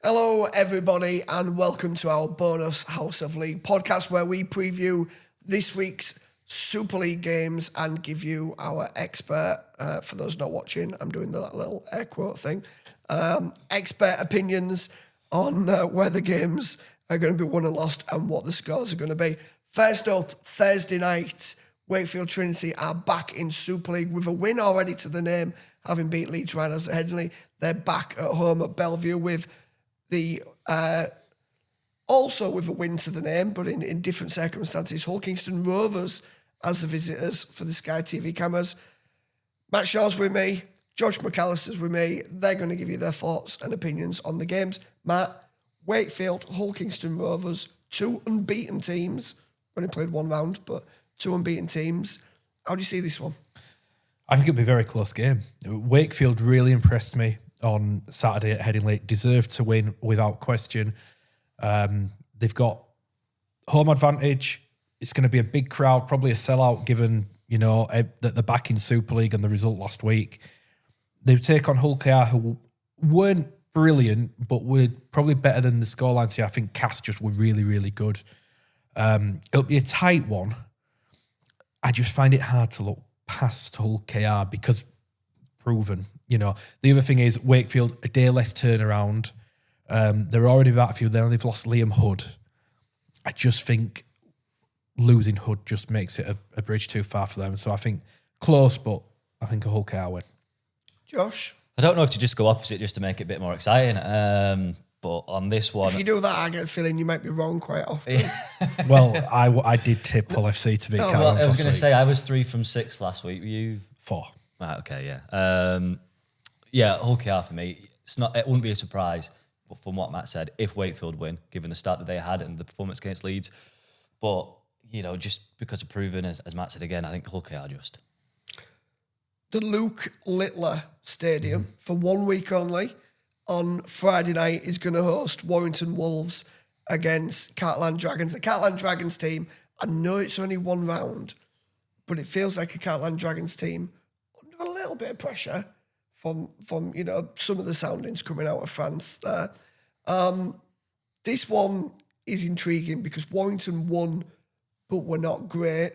Hello, everybody, and welcome to our bonus House of League podcast where we preview this week's Super League games and give you our expert, for those not watching, I'm doing the little air quote thing, expert opinions on where the games are going to be won and lost and what the scores are going to be. First up, Thursday night, Wakefield Trinity are back in Super League with a win already to the name, having beat Leedsrhinos at Headingley. They're back at home at Bellevue with also with a win to the name, but in different circumstances, Hullkr Rovers as the visitors for the Sky TV cameras. Matt Shaw's with me, Josh McAllister's with me. They're going to give you their thoughts and opinions on the games. Matt, Wakefield, Hullkr Rovers, two unbeaten teams. Only played one round, but two unbeaten teams. How do you see this one? I think it'll be a very close game. Wakefield really impressed me on Saturday at Headingley. Deserved to win without question. They've got home advantage. It's going to be a big crowd, probably a sellout given, that they're back in Super League and the result last week. They take on hullkr, who weren't brilliant, but were probably better than the scorelines here. I think Cass just were really, really good. It'll be a tight one. I just find it hard to look past hullkr because proven. The other thing is Wakefield, a day less turnaround. They're already battlefield. They've lost Liam Hood. I just think losing Hood just makes it a bridge too far for them. So I think close, but I think a hullkr win. Josh? I don't know if to just go opposite just to make it a bit more exciting. But on this one... If you do that, I get a feeling you might be wrong quite often. Well, I did tip hullfc to beat Catalans. I was going to say, I was 3 from 6 last week. Were you? 4. Right, okay, yeah. Hullkr for me, it wouldn't be a surprise, but from what Matt said, if Wakefield win, given the start that they had and the performance against Leeds. But, just because of proven, as Matt said again, I think Hullkr just. The Luke Littler Stadium, for 1 week only, on Friday night, is going to host Warrington Wolves against Catalansdragons. The Catalansdragons team, I know it's only one round, but it feels like a Catalansdragons team under a little bit of pressure from some of the soundings coming out of France there. This one is intriguing because Warrington won, but were not great.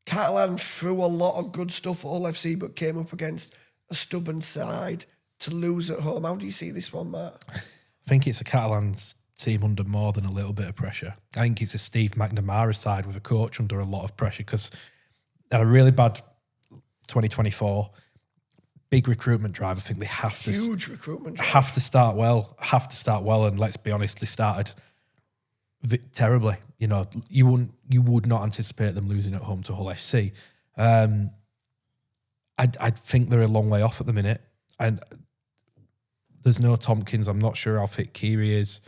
Catalan threw a lot of good stuff at hullfc, but came up against a stubborn side to lose at home. How do you see this one, Matt? I think it's a Catalans team under more than a little bit of pressure. I think it's a Steve McNamara side with a coach under a lot of pressure because they had a really bad 2024. Big recruitment drive. I think they have to... Huge recruitment drive. Have to start well, and let's be honest, they started terribly. You would not anticipate them losing at home to Hull FC. I think they're a long way off at the minute. And there's no Tompkins. I'm not sure how fit Kiri is.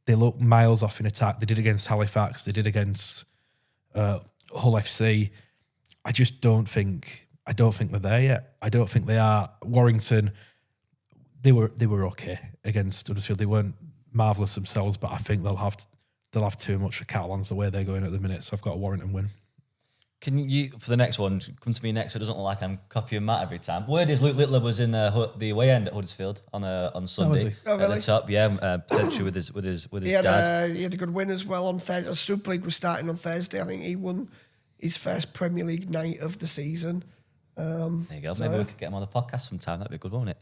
They look miles off in attack. They did against Halifax. They did against Hull FC. I don't think they're there yet. I don't think they are. Warrington, they were okay against Huddersfield. They weren't marvellous themselves, but I think they'll have too much for Catalans the way they're going at the minute. So I've got a Warrington win. Can you, for the next one, come to me next so it doesn't look like I'm copying Matt every time. Word is Luke Littler was in the away end at Huddersfield on Sunday. Oh, really? At the top, potentially with his dad. He had a good win as well on Thursday. Super League was starting on Thursday. I think he won his first Premier League night of the season. There you go. Maybe we could get him on the podcast sometime. That'd be good, wouldn't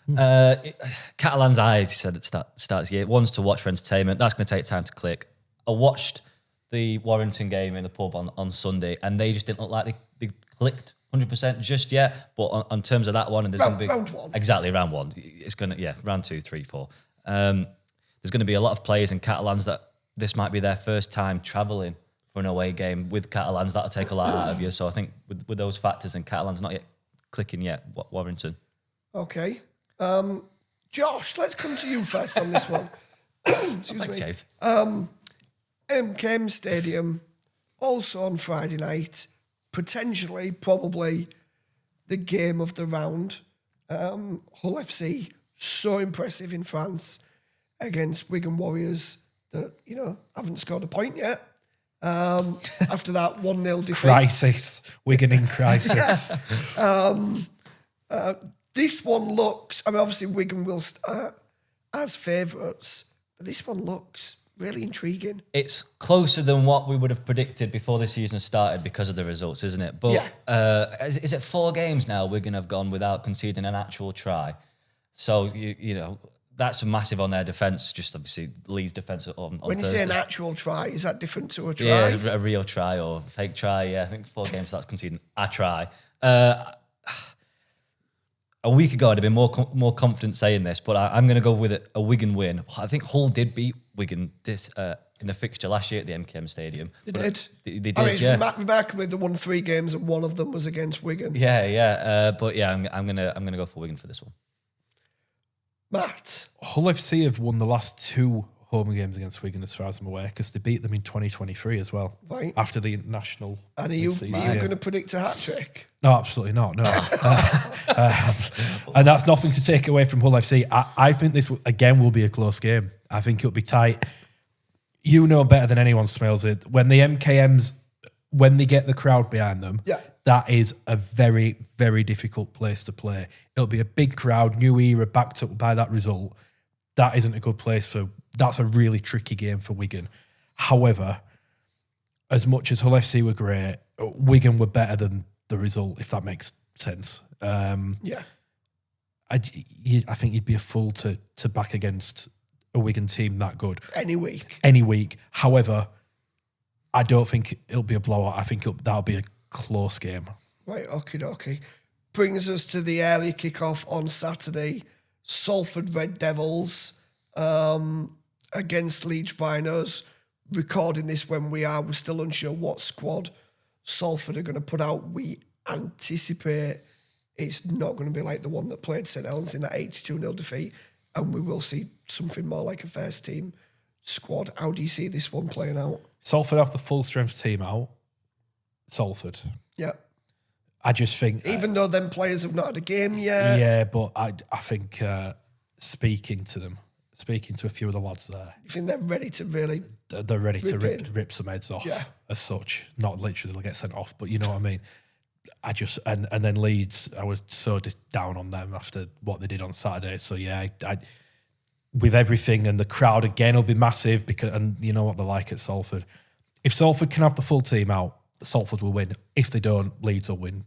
it? Catalans, I said at the start of the year, one's to watch for entertainment. That's going to take time to click. I watched the Warrington game in the pub on Sunday, and they just didn't look like they clicked 100% just yet. But on terms of that one, and there's going to be round one. Exactly, round one. It's going to round 2, 3, 4. There's going to be a lot of players in Catalans that this might be their first time travelling for an away game with Catalans. That'll take a lot out of you. So I think with those factors and Catalans not yet clicking yet, Warrington. Okay, Josh, let's come to you first on this one. Excuse me. MKM Stadium, also on Friday night, potentially, probably the game of the round. Hull FC, so impressive in France against Wigan Warriors that, haven't scored a point yet. After that 1-0 defeat. Crisis. Wigan in crisis. This one looks... obviously Wigan will as favourites. But this one looks really intriguing. It's closer than what we would have predicted before the season started because of the results, isn't it? But is it 4 games now Wigan have gone without conceding an actual try? So, you know, that's massive on their defence, just obviously Leeds' defence on When you Thursday. say an actual try, is that different to a try? Yeah, a real try or fake try. Yeah, I think 4 games without conceding a try. A week ago, I'd have been more confident saying this, but I'm going to go with a Wigan win. I think Hull did beat Wigan in the fixture last year at the MKM Stadium. They did. They did, I mean, it's yeah. remarkably they won 3 games and one of them was against Wigan. But yeah, I'm gonna go for Wigan for this one. Matt. Hull FC have won the last 2 home games against Wigan, as far as I'm aware, because they beat them in 2023 as well. Right. After the international. And are you going to predict a hat-trick? No, absolutely not. No. And that's nothing to take away from Hull FC. I think this, again, will be a close game. I think it'll be tight. You know better than anyone, Smells it. When the MKMs, when they get the crowd behind them, that is a very, very difficult place to play. It'll be a big crowd, new era, backed up by that result. That isn't a good place for... That's a really tricky game for Wigan. However, as much as Hull FC were great, Wigan were better than the result, if that makes sense. I think you'd be a fool to back against a Wigan team that good. Any week. However, I don't think it'll be a blowout. I think that'll be a close game. Right, okie. Brings us to the early kickoff on Saturday. Salfordreddevils against leedsrhinos. Recording this when we're still unsure what squad Salford are going to put out. We anticipate it's not going to be like the one that played St Helens in that 82-0 defeat, and we will see something more like a first team squad. How do you see this one playing out? Salford have the full strength team out. Salford. Yeah. I just think... Even though them players have not had a game yet. Yeah, but I think speaking to a few of the lads there... You think they're ready to really... They're ready to rip some heads off as such. Not literally they'll get sent off, but you know what I mean? And then Leeds, I was so down on them after what they did on Saturday. So yeah, I with everything, and the crowd again will be massive, and you know what they're like at Salford. If Salford can have the full team out, Salford will win. If they don't, Leeds will win,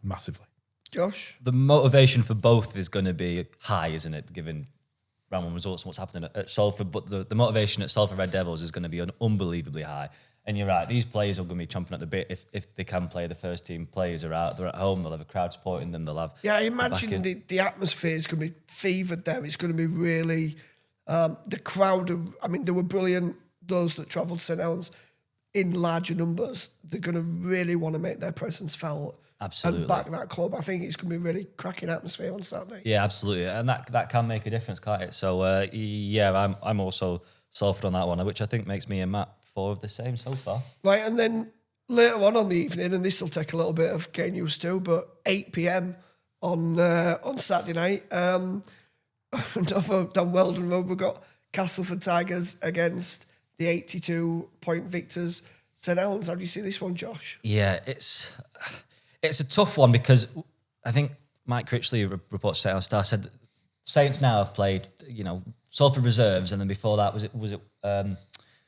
massively. Josh? The motivation for both is going to be high, isn't it, given round 1 results and what's happening at Salford, but the motivation at Salford Red Devils is going to be unbelievably high. And you're right, these players are going to be chomping at the bit if they can play. The first team players are out, they're at home, they'll have a crowd supporting them, they'll have... Yeah, I imagine the atmosphere is going to be fevered there. It's going to be really... the crowd, they were brilliant, those that travelled St Helens, in larger numbers. They're going to really want to make their presence felt. Absolutely. And back that club. I think it's going to be a really cracking atmosphere on Saturday. Yeah, absolutely. And that can make a difference, can't it? So, I'm also Salford on that one, which I think makes me and Matt 4 of the same so far. Right, and then later on the evening, and this will take a little bit of getting used to, but 8 p.m. on Saturday night, down Weldon Road, we've got Castlefordtigers against the 82-point victors St Helens. How do you see this one, Josh? Yeah, it's a tough one because I think Mike Critchley, reports St Helens Star, said Saints now have played, Salford reserves, and then before that was it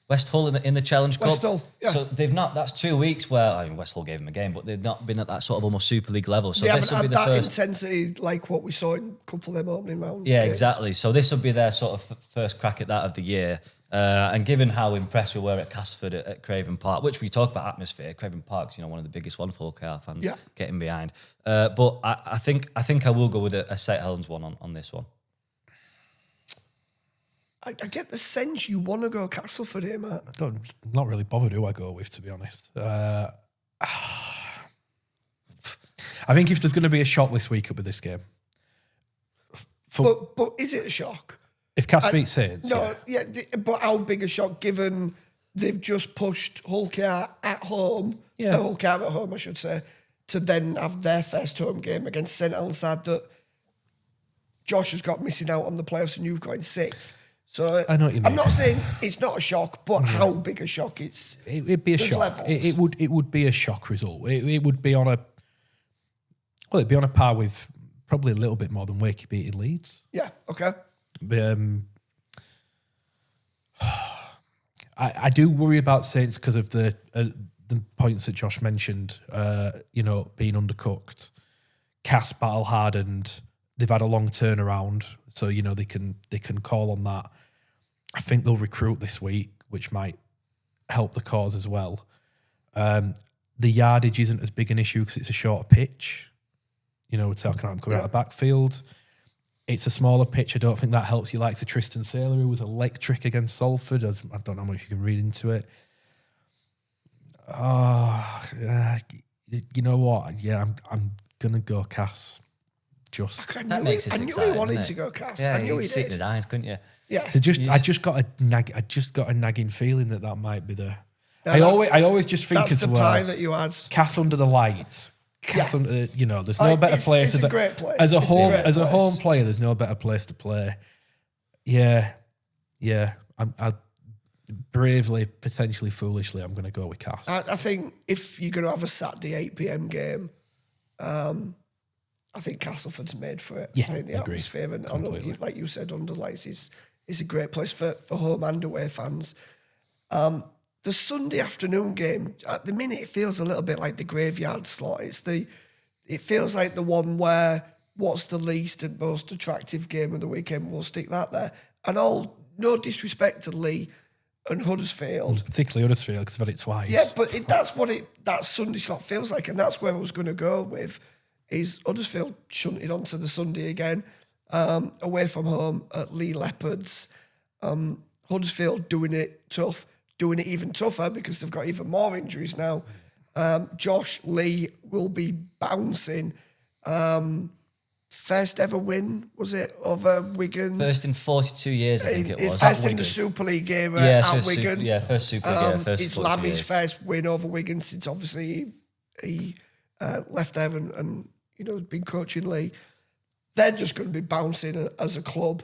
West Hull in the Challenge Cup. West Hull, yeah. So they've not. That's 2 weeks where West Hull gave them a game, but they've not been at that sort of almost Super League level. So they this will haven't be had the that first intensity like what we saw in a couple of them opening round. Yeah, games. exactly. So this will be their sort of first crack at that of the year. And given how impressed we were at Castleford at Craven Park, which we talk about atmosphere, Craven Park's one of the biggest one for hullkr fans getting behind. But I think I will go with a St Helens one on this one. I get the sense you want to go Castleford here, Matt. Not really bothered who I go with, to be honest. I think if there's going to be a shock this week, it'll be this game. But is it a shock? If Cass beat Saints? No, but how big a shock given they've just pushed hullkr at home, hullkr at home, I should say, to then have their first home game against St Helens side that Josh has got missing out on the playoffs and you've got in 6th. So I know what you mean. I'm not saying it's not a shock, but how big a shock it'd be a shock. It would be a shock result. It would be on it'd be on a par with probably a little bit more than Wakey beating Leeds. Yeah, okay. I do worry about Saints because of the points that Josh mentioned. Being undercooked, Cass battle hardened. They've had a long turnaround, so they can call on that. I think they'll recruit this week, which might help the cause as well. The yardage isn't as big an issue because it's a shorter pitch. We're talking about coming out of backfield. It's a smaller pitch. I don't think that helps you like to Tristan Saylor, who was electric against Salford. I don't know how much you can read into it. You know what? Yeah, I'm gonna go Cass. That makes it exciting. I knew he wanted to go Cass. Yeah, I knew he see it in did. his eyes, couldn't you? Yeah. I just got a nagging feeling that might be the. I always just think that's as the well. pie that you had. Cass under the lights. Cass under, there's no better place. It's a great place. As a home player, there's no better place to play. Yeah. I bravely, potentially foolishly, I'm going to go with Cass. I think if you're going to have a Saturday 8 p.m. game, I think Castleford's made for it. Yeah, I think the agreed. atmosphere, and Completely. like you said, under lights is a great place for home and away fans. The Sunday afternoon game, at the minute, it feels a little bit like the graveyard slot. It feels like the one where what's the least and most attractive game of the weekend, we'll stick that there. And no disrespect to Lee and Huddersfield. Particularly Huddersfield, because I've had it twice. Yeah, but that's what that Sunday slot feels like, and that's where I was going to go with, is Huddersfield shunted onto the Sunday again, away from home at Leighleopards. Huddersfield doing it tough, doing it even tougher because they've got even more injuries now. Josh Lee will be bouncing. First ever win, was it, over Wigan? First in 42 years, I think it was. First in the Super League era at Wigan. First Super League era, first It's 42 Lammy's years. first win over Wigan since obviously he left there and has been coaching Lee. They're just going to be bouncing as a club.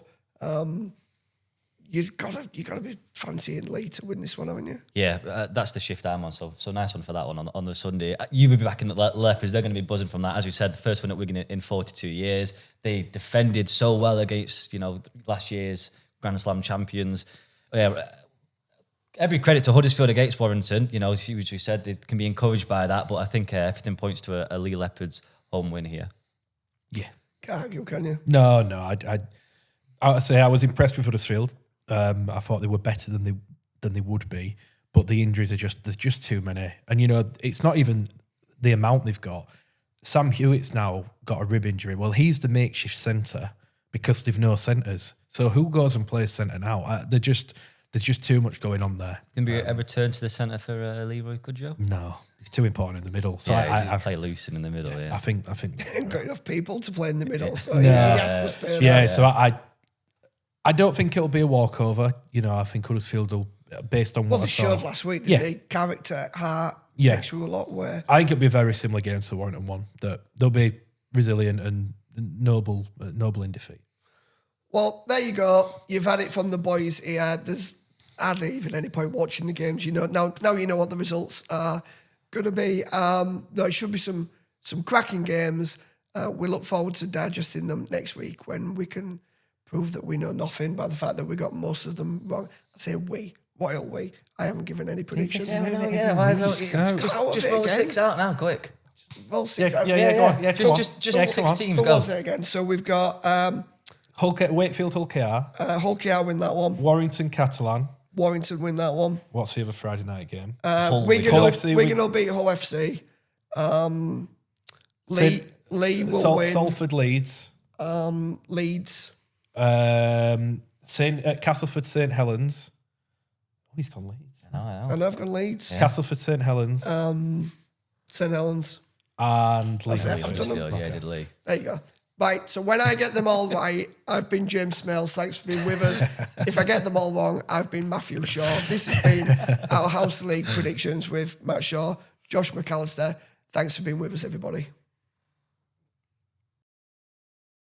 You've got to be fancying Lee to win this one, haven't you? Yeah, that's the shift I'm on. So nice one for that one on the Sunday. You will be back in the Leopards. They're going to be buzzing from that. As we said, the first win at Wigan in 42 years. They defended so well against last year's Grand Slam champions. Yeah, every credit to Huddersfield against Warrington. As we said, they can be encouraged by that. But I think everything points to a Lee Leopards home win here. Yeah, Can't argue, can you? No. I would say I was impressed with Huddersfield. I thought they were better than they would be, but the injuries there's just too many. And it's not even the amount they've got. Sam Hewitt's now got a rib injury. Well, he's the makeshift centre because they've no centres. So who goes and plays centre now? There's just too much going on there. Can be a return to the centre for Leroy Cudjoe? No, he's too important in the middle. So I play loose in the middle. Yeah, I think Ain't got enough people to play in the middle. So No. he has to stay there. So I don't think it'll be a walkover. I think Huddersfield will, based on what Well, I they saw. showed last week, Yeah. didn't they? Character, heart, Yeah. takes you a lot where. I think it'll be a very similar game to the Warrington one. That they'll be resilient and noble in defeat. Well, there you go. You've had it from the boys here. There's hardly even any point watching the games. Now you know what the results are going to be. It should be some cracking games. We look forward to digesting them next week when we can prove that we know nothing by the fact that we got most of them wrong. I say we. Royal we. I haven't given any predictions. Why don't you just roll 6 out now, quick. Roll 6 out. Go on. Yeah, Just come 6 on. teams, Who go. was it again? So we've got Wakefield hullkr, hullkr win that one. Warrington Catalan. Warrington win that one. What's the other Friday night game? Wigan Hull will FC, beat Hull FC. Lee will win. Salford Leeds. Leeds. Castleford St Helens. Oh, he's gone Leeds. I And I've gone Leeds. Castleford St Helens St Helens. and Leeds. That's it, I've done them. Huddersfield, yeah, did Lee. There you go. Right, so when I get them all right, I've been James Smells. Thanks for being with us. If I get them all wrong, I've been Matthew Shaw. This has been our House League predictions with Matt Shaw, Josh McAllister. Thanks for being with us, everybody.